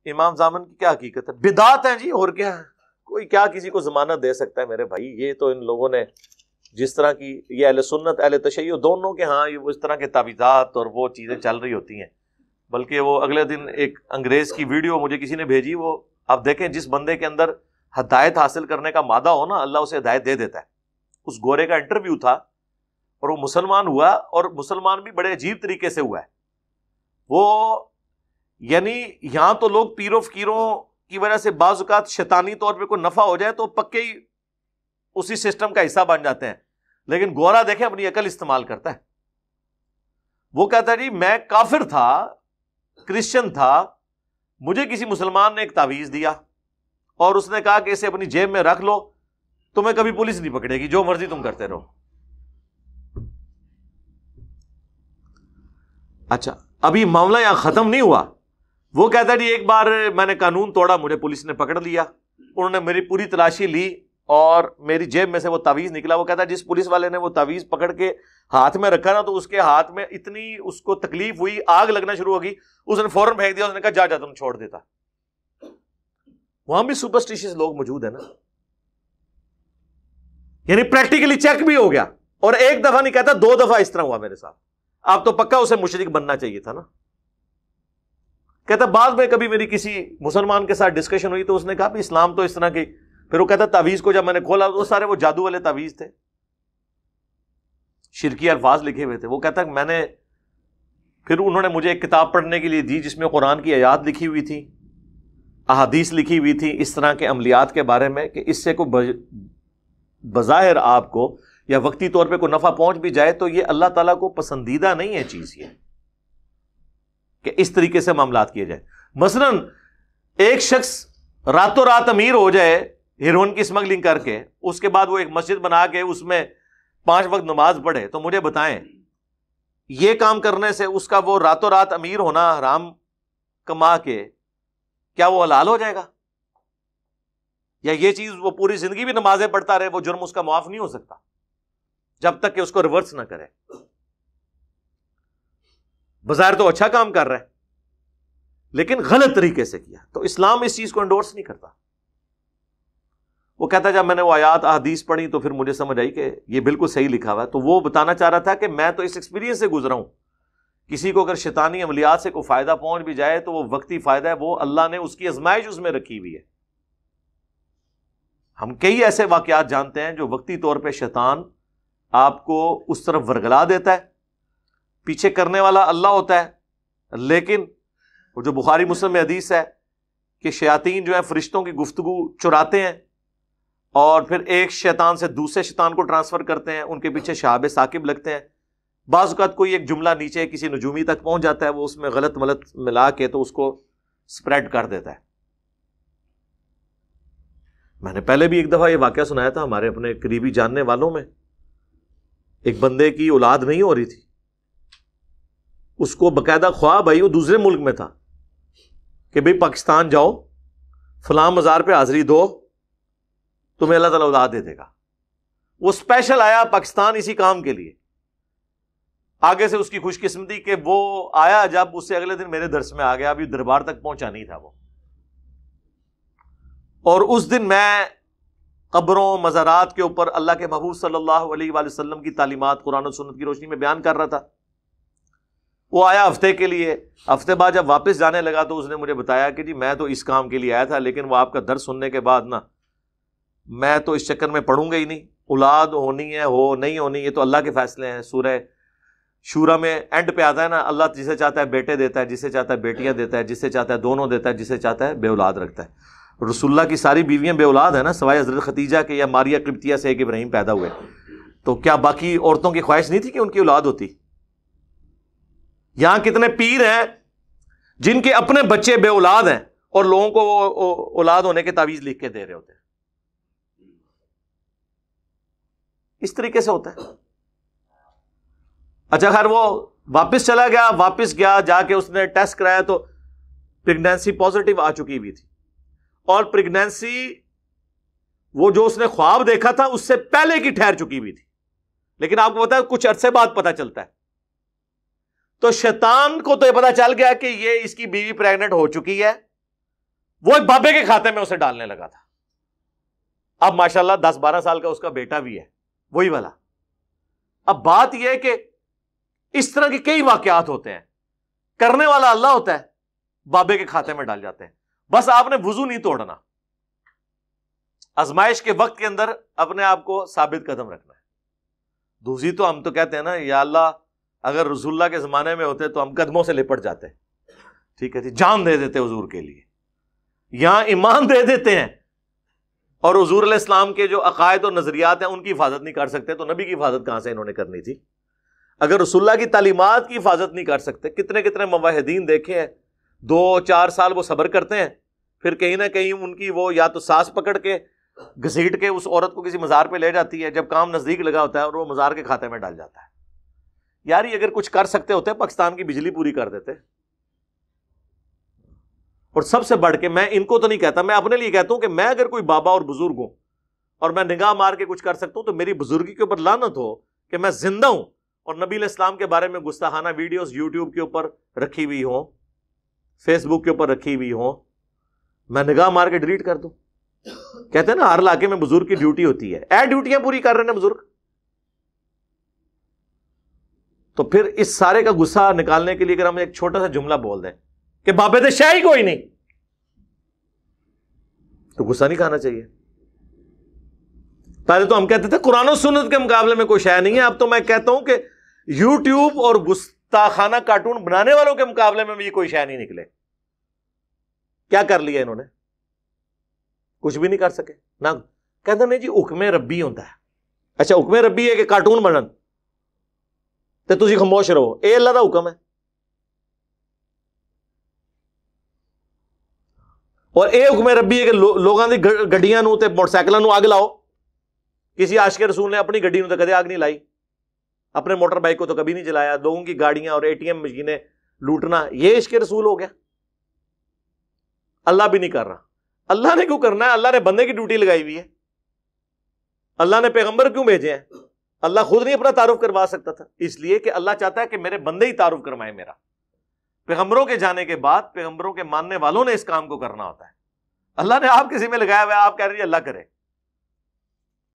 امام زامن کی کیا حقیقت ہے؟ بدعت ہیں جی، اور کیا ہے؟ کوئی کیا کسی کو ضمانت دے سکتا ہے میرے بھائی؟ یہ تو ان لوگوں نے جس طرح کی یہ اہل سنت اہل تشیع دونوں کے ہاں یہ اس طرح کے تعویذات اور وہ چیزیں چل رہی ہوتی ہیں. بلکہ وہ اگلے دن ایک انگریز کی ویڈیو مجھے کسی نے بھیجی، وہ آپ دیکھیں جس بندے کے اندر ہدایت حاصل کرنے کا مادہ ہو نا، اللہ اسے ہدایت دے دیتا ہے. اس گورے کا انٹرویو تھا اور وہ مسلمان ہوا، اور مسلمان بھی بڑے عجیب طریقے سے ہوا ہے. وہ یعنی یہاں تو لوگ پیر و فقیروں کی وجہ سے بعض اوقات شیطانی طور پہ کوئی نفع ہو جائے تو پکے ہی اسی سسٹم کا حصہ بن جاتے ہیں، لیکن گورا دیکھیں اپنی عقل استعمال کرتا ہے. وہ کہتا ہے جی میں کافر تھا، کرسچن تھا، مجھے کسی مسلمان نے ایک تعویذ دیا اور اس نے کہا کہ اسے اپنی جیب میں رکھ لو، تمہیں کبھی پولیس نہیں پکڑے گی، جو مرضی تم کرتے رہو. اچھا ابھی معاملہ یہاں ختم نہیں ہوا. وہ کہتا ہے جی ایک بار میں نے قانون توڑا، مجھے پولیس نے پکڑ لیا، انہوں نے میری پوری تلاشی لی اور میری جیب میں سے وہ تعویذ نکلا. وہ کہتا ہے جس پولیس والے نے وہ تعویذ پکڑ کے ہاتھ میں رکھا نا، تو اس کے ہاتھ میں اتنی اس کو تکلیف ہوئی، آگ لگنا شروع ہوگی، اس نے فوراً پھینک دیا. اس نے کہا جا جا تم چھوڑ دیتا. وہاں بھی سپرسٹیشس لوگ موجود ہیں نا، یعنی پریکٹیکلی چیک بھی ہو گیا. اور ایک دفعہ نہیں کہتا، 2 دفعہ اس طرح ہوا میرے ساتھ. آپ تو پکا اسے مشرک بننا چاہیے تھا نا. کہتا بعد میں کبھی میری کسی مسلمان کے ساتھ ڈسکشن ہوئی تو اس نے کہا بھی اسلام تو اس طرح کی. پھر وہ کہتا تعویذ کو جب میں نے کھولا تو سارے وہ جادو والے تعویذ تھے، شرکی الفاظ لکھے ہوئے تھے. وہ کہتا کہ میں نے پھر انہوں نے مجھے ایک کتاب پڑھنے کے لیے دی جس میں قرآن کی آیات لکھی ہوئی تھی، احادیث لکھی ہوئی تھی اس طرح کے عملیات کے بارے میں کہ اس سے کوئی بظاہر آپ کو یا وقتی طور پہ کوئی نفع پہنچ بھی جائے تو یہ اللہ تعالیٰ کو پسندیدہ نہیں ہے چیز یہ کہ اس طریقے سے معاملات کیے جائیں. مثلا ایک شخص راتوں رات امیر ہو جائے ہیروئن کی اسمگلنگ کر کے، اس کے بعد وہ ایک مسجد بنا کے اس میں 5 وقت نماز پڑھے، تو مجھے بتائیں یہ کام کرنے سے اس کا وہ راتوں رات امیر ہونا حرام کما کے کیا وہ حلال ہو جائے گا؟ یا یہ چیز وہ پوری زندگی بھی نمازیں پڑھتا رہے، وہ جرم اس کا معاف نہیں ہو سکتا جب تک کہ اس کو ریورس نہ کرے. بظاہر تو اچھا کام کر رہا ہے لیکن غلط طریقے سے کیا، تو اسلام اس چیز کو انڈورس نہیں کرتا. وہ کہتا ہے جب میں نے وہ آیات احادیث پڑھی تو پھر مجھے سمجھ آئی کہ یہ بالکل صحیح لکھا ہوا ہے. تو وہ بتانا چاہ رہا تھا کہ میں تو اس ایکسپیرینس سے گزرا ہوں، کسی کو اگر شیطانی عملیات سے کوئی فائدہ پہنچ بھی جائے تو وہ وقتی فائدہ ہے، وہ اللہ نے اس کی آزمائش اس میں رکھی ہوئی ہے. ہم کئی ایسے واقعات جانتے ہیں جو وقتی طور پہ شیطان آپ کو اس طرف ورگلا دیتا ہے، پیچھے کرنے والا اللہ ہوتا ہے. لیکن وہ جو بخاری مسلم میں حدیث ہے کہ شیاطین جو ہے فرشتوں کی گفتگو چراتے ہیں اور پھر ایک شیطان سے دوسرے شیطان کو ٹرانسفر کرتے ہیں، ان کے پیچھے شہاب ثاقب لگتے ہیں. بعض اوقات کوئی ایک جملہ نیچے کسی نجومی تک پہنچ جاتا ہے، وہ اس میں غلط ملت ملا کے تو اس کو سپریڈ کر دیتا ہے. میں نے پہلے بھی ایک دفعہ یہ واقعہ سنایا تھا، ہمارے اپنے قریبی جاننے والوں میں ایک بندے کی اولاد نہیں ہو رہی تھی، اس کو باقاعدہ خواب آئی، وہ دوسرے ملک میں تھا کہ بھئی پاکستان جاؤ، فلاں مزار پہ حاضری دو، تمہیں اللہ تعالیٰ اولاد دے دے گا. وہ اسپیشل آیا پاکستان اسی کام کے لیے. آگے سے اس کی خوش قسمتی کہ وہ آیا جب اس سے اگلے دن میرے درس میں آ گیا، ابھی دربار تک پہنچا نہیں تھا وہ. اور اس دن میں قبروں مزارات کے اوپر اللہ کے محبوب صلی اللہ علیہ وآلہ وسلم کی تعلیمات قرآن و سنت کی روشنی میں بیان کر رہا تھا. وہ آیا ہفتے کے لیے، ہفتے بعد جب واپس جانے لگا تو اس نے مجھے بتایا کہ جی میں تو اس کام کے لیے آیا تھا، لیکن وہ آپ کا درس سننے کے بعد نا میں تو اس چکر میں پڑھوں گا ہی نہیں. اولاد ہونی ہے ہو نہیں ہونی یہ تو اللہ کے فیصلے ہیں. سورہ شورا میں اینڈ پہ آتا ہے نا، اللہ جسے چاہتا ہے بیٹے دیتا ہے، جسے چاہتا ہے بیٹیاں دیتا ہے، جسے چاہتا ہے دونوں دیتا ہے، جسے چاہتا ہے بے اولاد رکھتا ہے. رسول اللہ کی ساری بیویاں بے اولاد ہیں نا، سوائے حضرت خدیجہ کے یا ماریہ قبطیہ سے ایک ابراہیم پیدا ہوئے. تو کیا باقی عورتوں کی خواہش نہیں تھی کہ ان کی اولاد ہوتی؟ یہاں کتنے پیر ہیں جن کے اپنے بچے بے اولاد ہیں اور لوگوں کو وہ اولاد ہونے کے تعویذ لکھ کے دے رہے ہوتے ہیں. اس طریقے سے ہوتا ہے. اچھا خیر وہ واپس چلا گیا، واپس گیا جا کے اس نے ٹیسٹ کرایا تو پریگنینسی پازیٹیو آ چکی ہوئی تھی، اور پریگنینسی وہ جو اس نے خواب دیکھا تھا اس سے پہلے کی ٹھہر چکی ہوئی تھی. لیکن آپ کو پتا ہے کچھ عرصے بعد پتا چلتا ہے. تو شیطان کو تو یہ پتا چل گیا کہ یہ اس کی بیوی پریگننٹ ہو چکی ہے، وہ ایک بابے کے کھاتے میں اسے ڈالنے لگا تھا. اب ماشاءاللہ 10-12 سال کا اس کا بیٹا بھی ہے وہی والا. اب بات یہ ہے کہ اس طرح کے کئی واقعات ہوتے ہیں, کرنے والا اللہ ہوتا ہے, بابے کے کھاتے میں ڈال جاتے ہیں. بس آپ نے وضو نہیں توڑنا, آزمائش کے وقت کے اندر اپنے آپ کو ثابت قدم رکھنا ہے. دوسری تو ہم تو کہتے ہیں نا یا اللہ اگر رسول اللہ کے زمانے میں ہوتے تو ہم قدموں سے لپٹ جاتے, ٹھیک ہے جی, جان دے دیتے حضور کے لیے. یہاں ایمان دے دیتے ہیں اور حضور علیہ السلام کے جو عقائد اور نظریات ہیں ان کی حفاظت نہیں کر سکتے, تو نبی کی حفاظت کہاں سے انہوں نے کرنی تھی؟ اگر رسول اللہ کی تعلیمات کی حفاظت نہیں کر سکتے, کتنے کتنے موحدین دیکھے ہیں 2-4 سال وہ صبر کرتے ہیں, پھر کہیں نہ کہیں ان کی وہ یا تو سانس پکڑ کے گھسیٹ کے اس عورت کو کسی مزار پہ لے جاتی ہے, جب کام نزدیک لگا ہوتا ہے اور وہ مزار کے کھاتے میں ڈال جاتا ہے. یار یہ اگر کچھ کر سکتے ہوتے پاکستان کی بجلی پوری کر دیتے. اور سب سے بڑھ کے میں ان کو تو نہیں کہتا, میں اپنے لیے کہتا ہوں کہ میں اگر کوئی بابا اور بزرگ ہوں اور میں نگاہ مار کے کچھ کر سکتا ہوں تو میری بزرگی کے اوپر لعنت ہو کہ میں زندہ ہوں اور نبی علیہ السلام کے بارے میں گستاخانہ ویڈیوز یوٹیوب کے اوپر رکھی ہوئی ہوں, فیس بک کے اوپر رکھی ہوئی ہوں, میں نگاہ مار کے ڈیلیٹ کر دوں. کہتے ہیں نا ہر علاقے میں بزرگ کی ڈیوٹی ہوتی ہے, ڈیوٹیاں پوری کر رہے ہیں بزرگ. تو پھر اس سارے کا غصہ نکالنے کے لیے اگر ہم ایک چھوٹا سا جملہ بول دیں کہ بابے دے شاہی کوئی نہیں, تو غصہ نہیں کھانا چاہیے. پہلے تو ہم کہتے تھے قرآن و سنت کے مقابلے میں کوئی شے نہیں ہے, اب تو میں کہتا ہوں کہ یوٹیوب اور گستاخانہ کارٹون بنانے والوں کے مقابلے میں بھی یہ کوئی شے نہیں نکلے. کیا کر لیا انہوں نے؟ کچھ بھی نہیں کر سکے نہ. کہتے نہیں جی حکم ربی ہوتا ہے. اچھا حکم ربی ہے کہ کارٹون بنن تے تسی خاموش رہو, اے اللہ دا حکم ہے. اور اے حکم ربی ہے کہ لوگاں دی گڈیاں نو تے موٹر سائیکلاں نو اگ لاؤ. کسی عاشق رسول نے اپنی گڈی نو تے کدے آگ نہیں لائی, اپنے موٹر بائک کو تو کبھی نہیں چلایا. لوگوں کی گاڑیاں اور ATM مشینیں لوٹنا, یہ عشق رسول ہو گیا؟ اللہ بھی نہیں کر رہا. اللہ نے کیوں کرنا ہے؟ اللہ نے بندے کی ڈیوٹی لگائی ہوئی ہے. اللہ نے پیغمبر کیوں بھیجے ہیں؟ اللہ خود نہیں اپنا تعارف کروا سکتا تھا؟ اس لیے کہ اللہ چاہتا ہے کہ میرے بندے ہی تعارف کروائیں میرا. پیغمبروں کے جانے کے بعد پیغمبروں کے ماننے والوں نے اس کام کو کرنا ہوتا ہے. اللہ نے آپ کسی میں لگایا ہوا ہے, آپ کہہ رہے ہیں اللہ کرے.